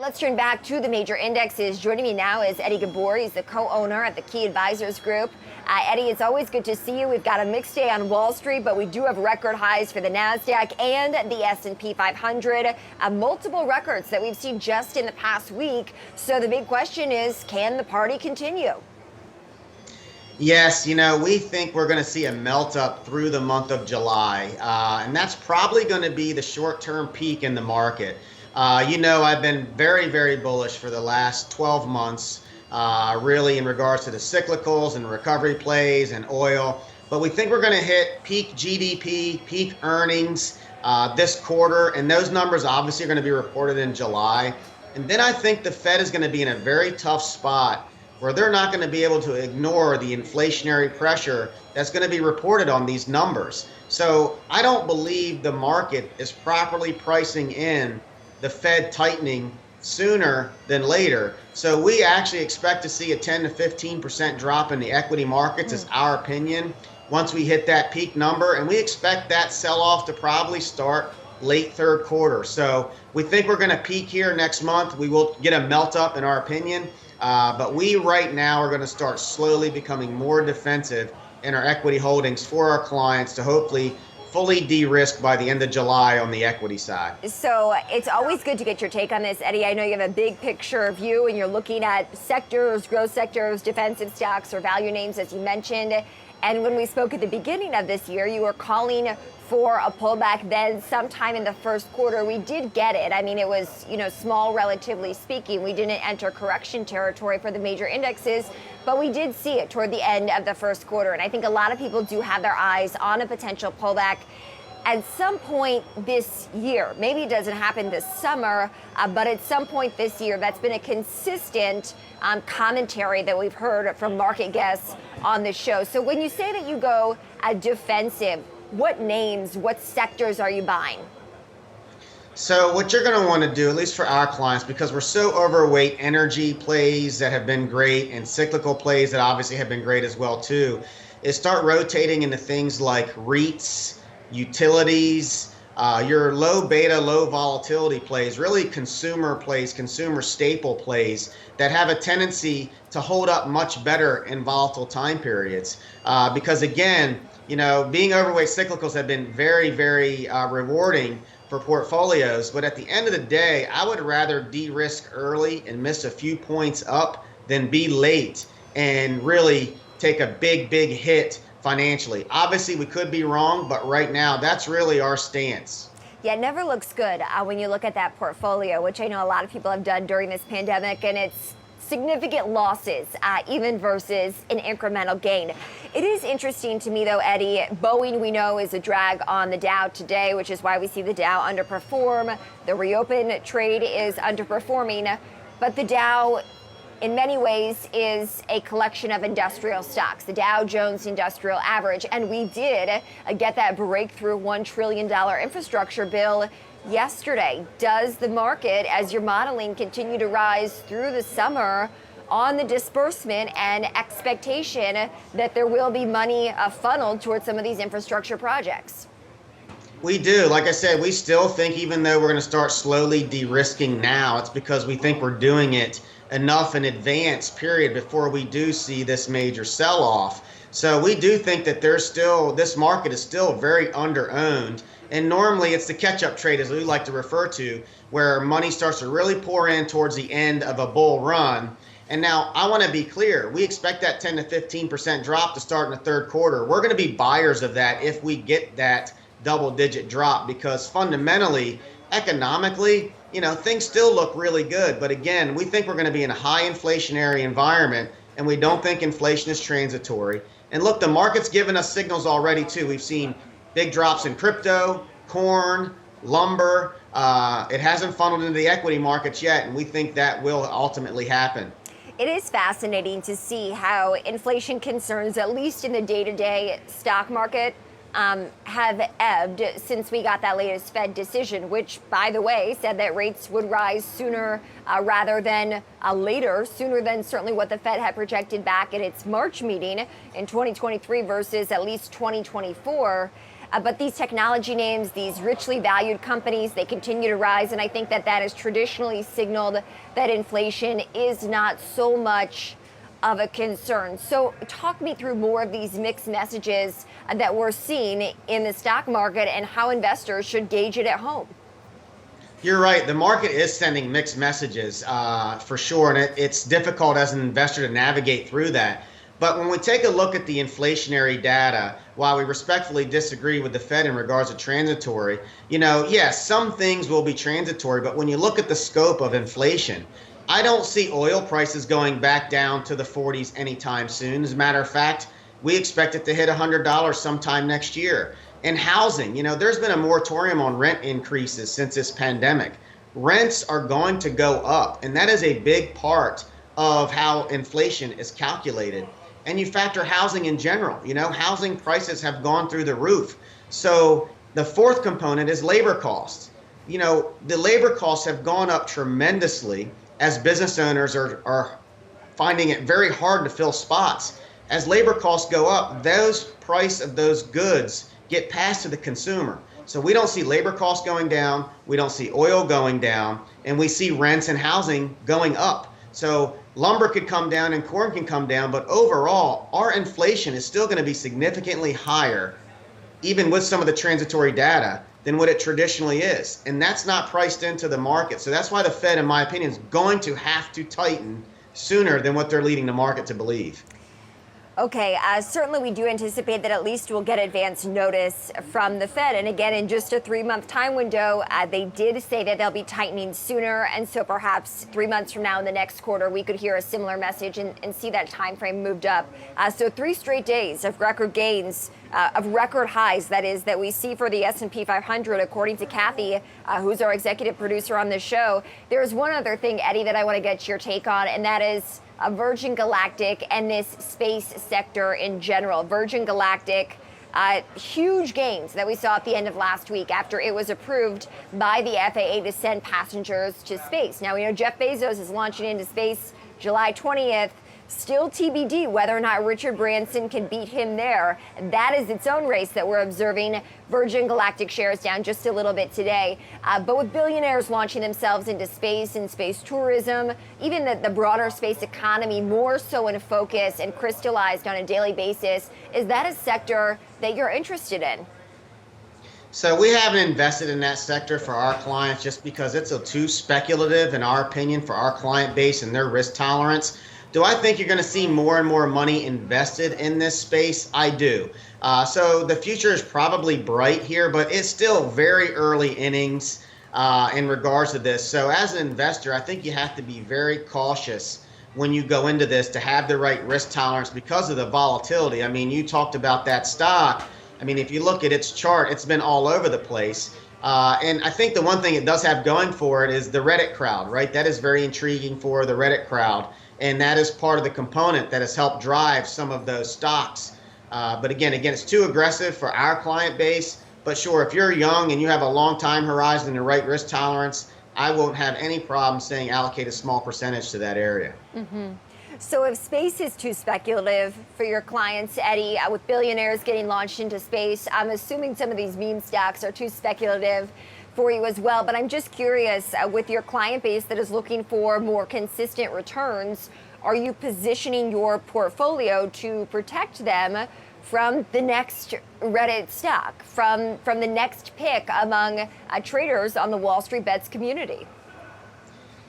Let's turn back to the major indexes. Joining me now is Eddie Gabor. He's the co-owner at the Key Advisors Group. Eddie, it's always good to see you. We've got a mixed day on Wall Street, but we do have record highs for the NASDAQ and the S&P 500. Multiple records that we've seen just in the past week. So the big question is, can the party continue? Yes, we think we're going to see a melt up through the month of July, and that's probably going to be the short-term peak in the market. I've been very, very bullish for the last 12 months, really in regards to the cyclicals and recovery plays and oil. But we think we're going to hit peak GDP, peak earnings this quarter, and those numbers obviously are going to be reported in July. And then I think the Fed is going to be in a very tough spot where they're not going to be able to ignore the inflationary pressure that's going to be reported on these numbers. So I don't believe the market is properly pricing in the Fed tightening sooner than later. So we actually expect to see a 10 to 15% drop in the equity markets, is our opinion, once we hit that peak number. And we expect that sell-off to probably start late third quarter. So we think we're going to peak here next month. We will get a melt up in our opinion. But we right now are going to start slowly becoming more defensive in our equity holdings for our clients to hopefully fully de-risk by the end of July on the equity side. So it's always good to get your take on this, Eddie. I know you have a big picture view and you're looking at sectors, growth sectors, defensive stocks, or value names, as you mentioned. And when we spoke at the beginning of this year, you were calling for a pullback then sometime in the first quarter. We did get it. I mean, it was, small relatively speaking. We didn't enter correction territory for the major indexes, but we did see it toward the end of the first quarter. And I think a lot of people do have their eyes on a potential pullback at some point this year. Maybe it doesn't happen this summer, but at some point this year. That's been a consistent commentary that we've heard from market guests on the show. So when you say that you go defensive, what names, what sectors are you buying? So what you're going to want to do, at least for our clients, because we're so overweight energy plays that have been great and cyclical plays that obviously have been great as well too, is start rotating into things like REITs, utilities, your low beta, low volatility plays, really consumer plays, consumer staple plays that have a tendency to hold up much better in volatile time periods. Because again, being overweight cyclicals have been very, very rewarding for portfolios. But at the end of the day, I would rather de-risk early and miss a few points up than be late and really take a big, big hit financially. Obviously, we could be wrong, but right now, that's really our stance. Yeah, it never looks good when you look at that portfolio, which I know a lot of people have done during this pandemic, and it's significant losses, even versus an incremental gain. It is interesting to me, though, Eddie, Boeing, we know, is a drag on the Dow today, which is why we see the Dow underperform. The reopen trade is underperforming, but the Dow, in many ways, is a collection of industrial stocks, the Dow Jones Industrial Average. And we did get that breakthrough $1 trillion infrastructure bill yesterday. Does the market, as you're modeling, continue to rise through the summer on the disbursement and expectation that there will be money funneled towards some of these infrastructure projects? We do. Like I said, we still think even though we're going to start slowly de-risking now, it's because we think we're doing it enough in advance period before we do see this major sell-off. So we do think that this market is still very under-owned. And normally it's the catch-up trade, as we like to refer to, where money starts to really pour in towards the end of a bull run. And now I want to be clear. We expect that 10 to 15% drop to start in the third quarter. We're going to be buyers of that if we get that double-digit drop, because fundamentally, economically, things still look really good. But again, we think we're going to be in a high inflationary environment, and we don't think inflation is transitory. And look, the market's given us signals already too. We've seen big drops in crypto, corn, lumber. It hasn't funneled into the equity markets yet, and we think that will ultimately happen. It is fascinating to see how inflation concerns, at least in the day-to-day stock market, have ebbed since we got that latest Fed decision, which, by the way, said that rates would rise sooner rather than later, sooner than certainly what the Fed had projected back at its March meeting in 2023 versus at least 2024. But these technology names, these richly valued companies, they continue to rise. And I think that that has traditionally signaled that inflation is not so much of a concern. So talk me through more of these mixed messages that we're seeing in the stock market and how investors should gauge it at home. You're right. The market is sending mixed messages for sure, and it's difficult as an investor to navigate through that. But when we take a look at the inflationary data, while we respectfully disagree with the Fed in regards to transitory, yes, some things will be transitory, but when you look at the scope of inflation, I don't see oil prices going back down to the 40s anytime soon. As a matter of fact, we expect it to hit $100 sometime next year. And housing, there's been a moratorium on rent increases since this pandemic. Rents are going to go up, and that is a big part of how inflation is calculated. And you factor housing in general. Housing prices have gone through the roof. So the fourth component is labor costs. The labor costs have gone up tremendously as business owners are finding it very hard to fill spots. As labor costs go up, those price of those goods get passed to the consumer. So we don't see labor costs going down, we don't see oil going down, and we see rents and housing going up. So lumber could come down and corn can come down, but overall, our inflation is still going to be significantly higher, even with some of the transitory data, than what it traditionally is. And that's not priced into the market. So that's why the Fed, in my opinion, is going to have to tighten sooner than what they're leading the market to believe. Okay, certainly we do anticipate that at least we'll get advance notice from the Fed. And again, in just a 3-month time window, they did say that they'll be tightening sooner. And so perhaps 3 months from now in the next quarter, we could hear a similar message and see that time frame moved up. So 3 straight days of record gains, of record highs, that is, that we see for the S&P 500, according to Kathy, who's our executive producer on this show. There's one other thing, Eddie, that I want to get your take on, and that is Virgin Galactic and this space sector in general. Virgin Galactic, huge gains that we saw at the end of last week after it was approved by the FAA to send passengers to space. Now, we know Jeff Bezos is launching into space July 20th. Still TBD whether or not Richard Branson can beat him there. That is its own race that we're observing. Virgin Galactic shares down just a little bit today. But with billionaires launching themselves into space and space tourism, even the broader space economy more so in focus and crystallized on a daily basis, is that a sector that you're interested in? So we haven't invested in that sector for our clients just because it's too speculative, in our opinion, for our client base and their risk tolerance. Do I think you're going to see more and more money invested in this space? I do. So the future is probably bright here, but it's still very early innings in regards to this. So as an investor, I think you have to be very cautious when you go into this to have the right risk tolerance because of the volatility. I mean, you talked about that stock. I mean, if you look at its chart, it's been all over the place. And I think the one thing it does have going for it is the Reddit crowd, right? That is very intriguing for the Reddit crowd. And that is part of the component that has helped drive some of those stocks. But again, it's too aggressive for our client base. But sure, if you're young and you have a long time horizon and the right risk tolerance, I won't have any problem saying allocate a small percentage to that area. Mm-hmm. So if space is too speculative for your clients, Eddie, with billionaires getting launched into space, I'm assuming some of these meme stocks are too speculative for you as well. But I'm just curious, with your client base that is looking for more consistent returns, are you positioning your portfolio to protect them from the next Reddit stock, from the next pick among traders on the Wall Street Bets community?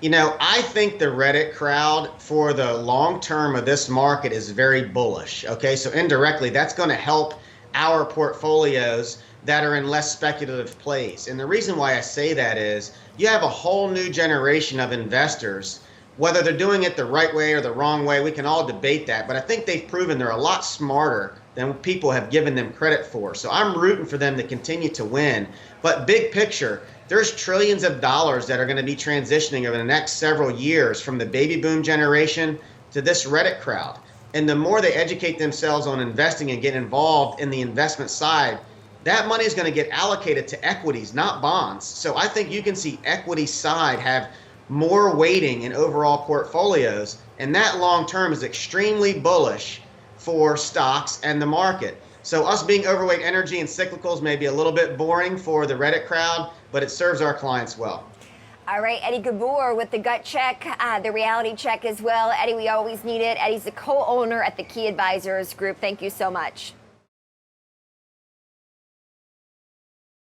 I think the Reddit crowd for the long term of this market is very bullish. Okay, so indirectly, that's going to help our portfolios that are in less speculative plays. And the reason why I say that is you have a whole new generation of investors, whether they're doing it the right way or the wrong way, we can all debate that. But I think they've proven they're a lot smarter than people have given them credit for. So I'm rooting for them to continue to win. But big picture, there's trillions of dollars that are going to be transitioning over the next several years from the baby boom generation to this Reddit crowd. And the more they educate themselves on investing and get involved in the investment side, that money is going to get allocated to equities, not bonds. So I think you can see equity side have more weighting in overall portfolios. And that long term is extremely bullish for stocks and the market. So us being overweight energy and cyclicals may be a little bit boring for the Reddit crowd, but it serves our clients well. All right, Eddie Gabor with the gut check, the reality check as well. Eddie, we always need it. Eddie's the co-owner at the Key Advisors Group. Thank you so much.